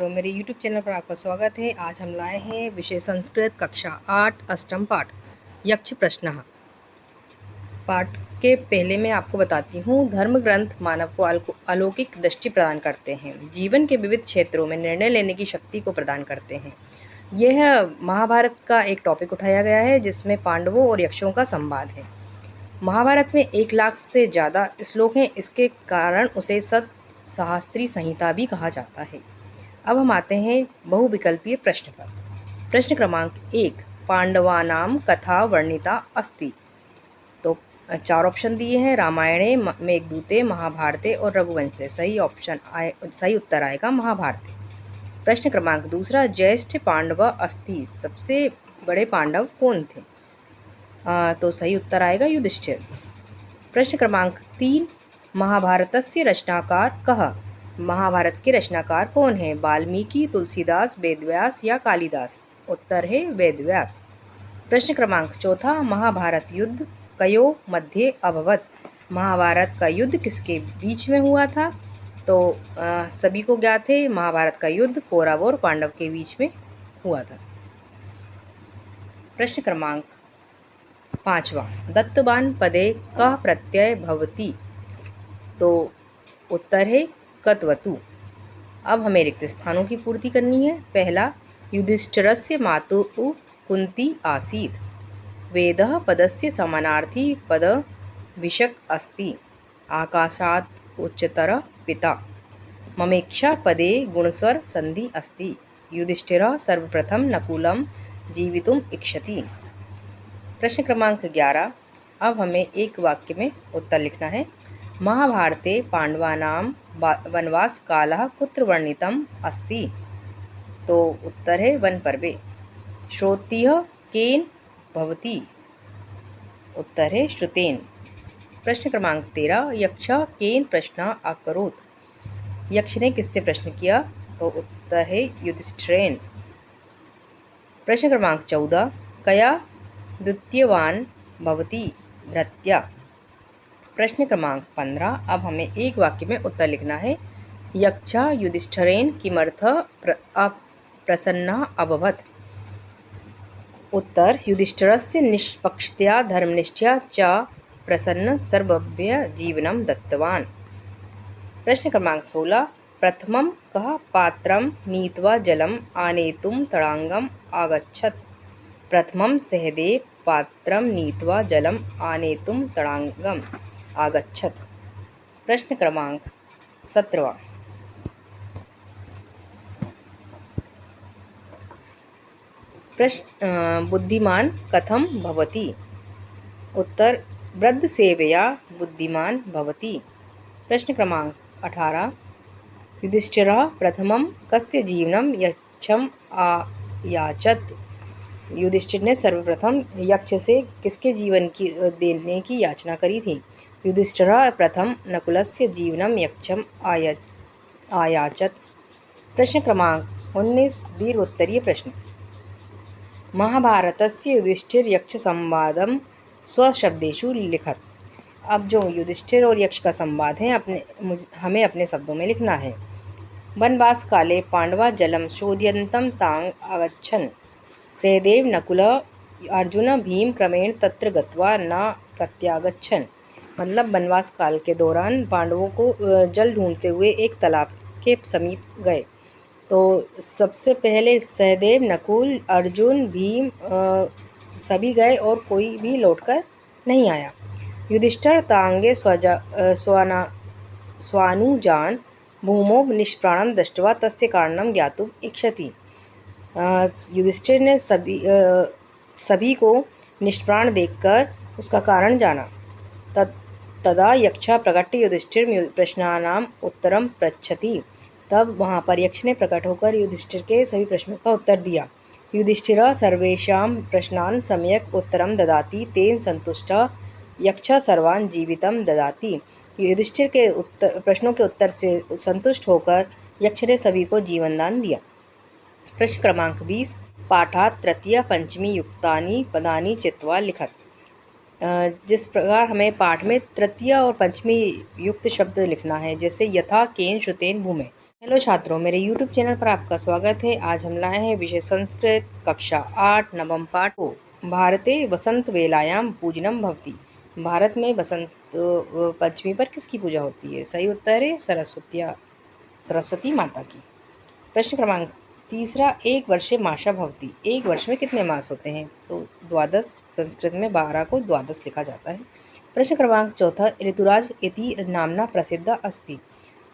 तो मेरे YouTube channel पर आपका स्वागत है। आज हम लाए हैं विषय संस्कृत कक्षा 8 अष्टम पाठ यक्ष प्रश्न। पाठ के पहले मैं आपको बताती हूँ, धर्म ग्रंथ मानव को अलौकिक दृष्टि प्रदान करते हैं, जीवन के विविध क्षेत्रों में निर्णय लेने की शक्ति को प्रदान करते हैं। यह महाभारत का एक टॉपिक उठाया गया है जिसमें पांडवों और यक्षों का संवाद है। महाभारत में 1 लाख से ज़्यादा श्लोक हैं, इसके कारण उसे सहस्त्री संहिता भी कहा जाता है। अब हम आते हैं बहुविकल्पीय प्रश्न पर। प्रश्न क्रमांक 1, पांडवानां कथा वर्णिता अस्ति। तो 4 ऑप्शन दिए हैं, रामायणे, मेघदूते, महाभारते और रघुवंशे। सही उत्तर आएगा महाभारते। प्रश्न क्रमांक 2, ज्येष्ठ पांडव अस्ति। सबसे बड़े पांडव कौन थे? तो सही उत्तर आएगा युधिष्ठिर। प्रश्न क्रमांक 3, महाभारतस्य रचनाकार कः। महाभारत के रचनाकार कौन है? वाल्मीकि, तुलसीदास, वेदव्यास या कालिदास? उत्तर है वेदव्यास। प्रश्न क्रमांक 4, महाभारत युद्ध कयो मध्ये अभवत। महाभारत का युद्ध किसके बीच में हुआ था? तो सभी को ज्ञात है, महाभारत का युद्ध कौरव और पांडव के बीच में हुआ था। प्रश्न क्रमांक 5, दत्तवान पदे कः प्रत्यय भवति। तो उत्तर है कत्वतु। अब हमें रिक्त स्थानों की पूर्ति करनी है। पहला, युधिष्ठिरस्य मातुः कुन्ती आसीत्। वेदः पदस्य समानार्थी पद विशक अस्ति। आकाशात् उच्चतर पिता। ममेक्षा पदे गुणस्वर संधि अस्ति। युधिष्ठिरः सर्वप्रथम नकुलं जीवितुम् इच्छति। प्रश्न क्रमांक 11, अब हमें एक वाक्य में उत्तर लिखना है। महाभारते पांडवानां वनवास कालः कुत्र वर्णितम् अस्ति। तो उत्तर है वन पर्वे। श्रोत्रियः केन भवति। उत्तर है श्रुतेन। प्रश्न क्रमांक 13, यक्षः केन प्रश्नः अकरोत्। यक्ष ने किससे प्रश्न किया? तो उत्तर है युधिष्ठिरेण। प्रश्न क्रमांक 14, कया द्वितीयवान भवति धृत्या। प्रश्न क्रमांक 15, अब हमें एक वाक्य में उत्तर लिखना है। यक्षः युधिष्ठिरेण किमर्थं अप्रसन्नः अभवत्। उत्तर, युधिष्ठिरस्य निष्पक्षतया धर्मनिष्ठया च प्रसन्न सर्वभ्य जीवनं दत्तवान्। प्रश्न क्रमांक 16, प्रथमं कः पात्रं नीत्वा जलम् आनेतुं तडागम् आगच्छत्। प्रथमं सहदेव पात्रं नीत्वा जलम् आनेतुं तडागम् आगच्छत्। प्रश्न क्रमांक 17, बुद्धिमान कथं भवति। उत्तर, वृद्धसेवया बुद्धिमान भवति। प्रश्न क्रमांक 18, युधिष्ठिरः प्रथमं कस्य जीवनं यक्षम् आयाचत। युधिष्ठिर ने सर्वप्रथम यक्ष से किसके जीवन की देने की याचना करी थी? युधिष्ठिरः प्रथम नकुलस्य जीवनं यक्षम् आयाचत। प्रश्न क्रमांक 19, दीर्घ उत्तरीय प्रश्न। महाभारतस्य युधिष्ठिर यक्ष संवादं स्वशब्देषु लिखत। अब जो युधिष्ठिर और यक्ष का संवाद है हमें अपने शब्दों में लिखना है। वनवास काले पांडवा जलम शोधयन्तं तां आगच्छन्। सहदेव नकुल अर्जुन भीम क्रमेण तत्र गत्वा न प्रत्यागच्छन्। मतलब वनवास काल के दौरान पांडवों को जल ढूंढते हुए एक तालाब के समीप गए। तो सबसे पहले सहदेव, नकुल, अर्जुन, भीम सभी गए और कोई भी लौटकर नहीं आया। युधिष्ठिर तांगे स्वानुजान भूमौ निष्प्राणं दृष्ट्वा तस्य कारणं ज्ञातुम् इच्छति। युधिष्ठिर ने सभी को निष्प्राण देखकर उसका कारण जाना। तदा यक्षः प्रकट्य युधिष्ठिर प्रश्नानाम् उत्तरं पृच्छति। तब वहाँ पर यक्ष ने प्रकट होकर युधिष्ठिर के सभी प्रश्नों का उत्तर दिया। युधिष्ठिरः सर्वेषां प्रश्नान् सम्यक् उत्तरं ददाति, तेन सन्तुष्टः यक्षः सर्वान् जीवितं ददाति। युधिष्ठिर के प्रश्नों के उत्तर से संतुष्ट होकर यक्ष ने सभी को जीवन दान दिया। प्रश्न क्रमांक 20, पाठात् तृतीय पंचमी युक्तानि पदानि चित्वा लिखत। जिस प्रकार हमें पाठ में तृतीय और पंचमी युक्त शब्द लिखना है, जैसे यथा, केन, श्रुतेन, भूमे। हेलो छात्रों, मेरे YouTube चैनल पर आपका स्वागत है। आज हम लाए हैं विषय संस्कृत कक्षा 8 नवम पाठ को। भारते वसंत वेलायां पूजनम भवति। भारत में बसंत पंचमी पर किसकी पूजा होती है? सही उत्तर है सरस्वती माता की। प्रश्न क्रमांक तीसरा, एक वर्षे मासा भवति। एक वर्ष में कितने मास होते हैं? तो द्वादश, संस्कृत में 12 को द्वादश लिखा जाता है। प्रश्न क्रमांक चौथा, ऋतुराज इति नामना प्रसिद्ध अस्ति।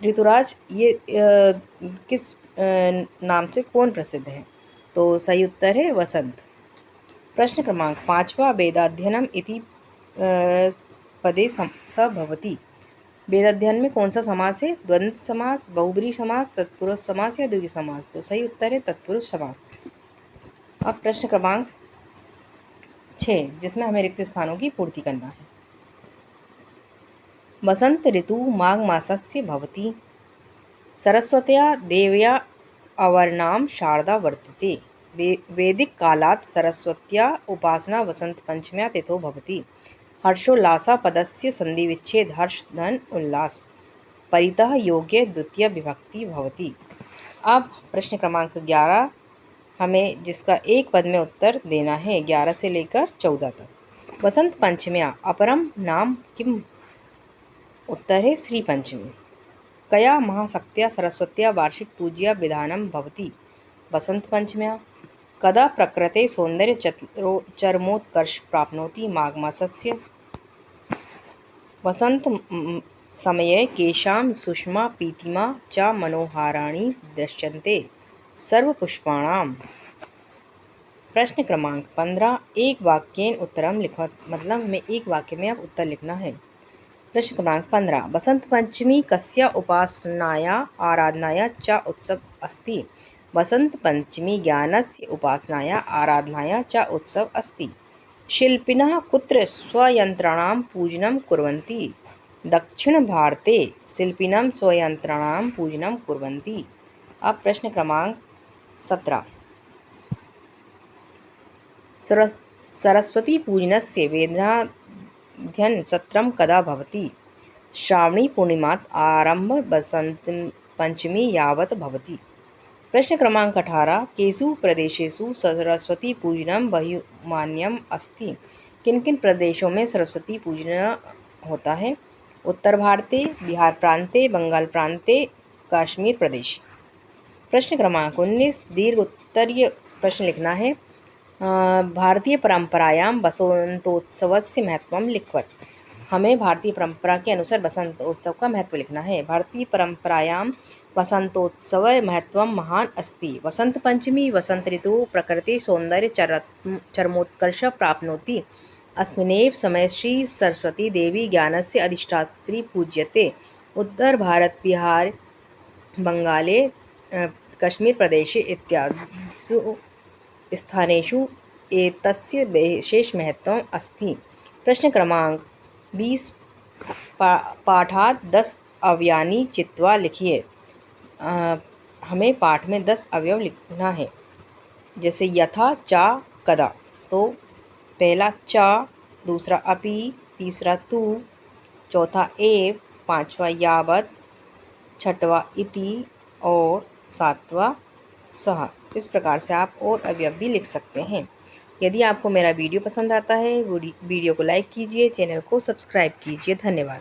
ऋतुराज ये किस नाम से कौन प्रसिद्ध है? तो सही उत्तर है वसंत। प्रश्न क्रमांक पाँचवा, वेदाध्ययनम इति पदे स भवति। वेदाध्ययन में कौन सा समास है? द्वंद्व समास, बहुब्रीहि समास, तत्पुरुष समास या द्विगु समास? तो सही उत्तर है तत्पुरुष समास। अब प्रश्न क्रमांक 6, जिसमें हमें रिक्त स्थानों की पूर्ति करना है। वसंत ऋतु माघ मासस्य भवति। सरस्वत्या देव्या अवर्णां शारदा वर्तते। वैदिक कालात् सरस्वत्या उपासना वसंत पंचम्या तिथौ भवति। हर्षोल्लासा पदस्य संधिविच्छेद हर्ष धन उल्लास। परितः योग्य द्वितीय विभक्ति भवति। अब प्रश्न क्रमांक 11, हमें जिसका एक पद में उत्तर देना है 11 से लेकर 14 तक। वसंत पंचम्या अपरम नाम किम? उत्तर है श्री पंचमी। कया महाशक्त्या सरस्वत्या वार्षिक पूज्या विधानं भवति? वसंत पंचम्या। कदा प्रकृते सौंदर्य चरमोत्कर्ष प्राप्नोति? माघ मासस्य। वसंत समये केषां सुषमा पीतिमा च मनोहाराणि दृश्यन्ते सर्वपुष्पाणाम्। प्रश्न क्रमांक 15, एक वाक्येन उत्तरम लिखत। मतलब में एक वाक्य में अब उत्तर लिखना है। प्रश्न क्रमांक 15, वसंत पंचमी कस्य उपासनाया आराधनाया च उत्सव अस्ति? वसंत पंचमी ज्ञानस्य उपासनाया आराधनाया च उत्सव अस्ति। शिल्पिनः कुत्र स्वयंत्राणां पूजनं कुर्वन्ति? दक्षिण भारते शिल्पिनः स्वयंत्राणां पूजनं कुर्वन्ति। अब प्रश्न क्रमांक 17, सरस्वती पूजनस्य वेदाध्ययन सत्रं कदा भवति? श्रावणी पूर्णिमात् आरम्भ वसंत पंचमी यावत् भवति। प्रश्न क्रमांक 18, केषु प्रदेशेषु सरस्वती पूजनं बहुमान्यम् अस्ति? किन किन प्रदेशों में सरस्वती पूजन होता है? उत्तर भारते, बिहार प्रांते, बंगाल प्रांते, कश्मीर प्रदेश। प्रश्न क्रमांक 19, दीर्घ उत्तरीय प्रश्न लिखना है। भारतीय परंपरायां वसंतोत्सवस्य महत्वं लिखवत्। हमें भारतीय परंपरा के अनुसार वसंतोत्सव का महत्व लिखना है। भारतीय परंपरायां वसंतोत्सव महत्वं महान अस्ति। वसंत पंचमी वसंत ऋतु प्रकृति सौंदर्य चरमोत्कर्ष प्राप्नोति। अस्मिन्नेव समये श्री सरस्वती देवी ज्ञानस्य अधिष्ठात्री पूज्यते। उत्तर भारत, बिहार, बंगाले, कश्मीर प्रदेशे इत्यादिषु स्थानेषु एतस्य विशेष महत्वम् अस्ति। प्रश्न क्रमांक 20, पाठात् 10 अवयवानि चित्वा लिखिए। हमें पाठ में 10 अवयव लिखना है। जैसे यथा, चा, कदा। तो पहला चा, दूसरा अपि, तीसरा तु, चौथा एव, पांचवा यावत्, छठवा इति और सातवां सह। इस प्रकार से आप और अवयव भी लिख सकते हैं। यदि आपको मेरा वीडियो पसंद आता है, वीडियो को लाइक कीजिए, चैनल को सब्सक्राइब कीजिए। धन्यवाद।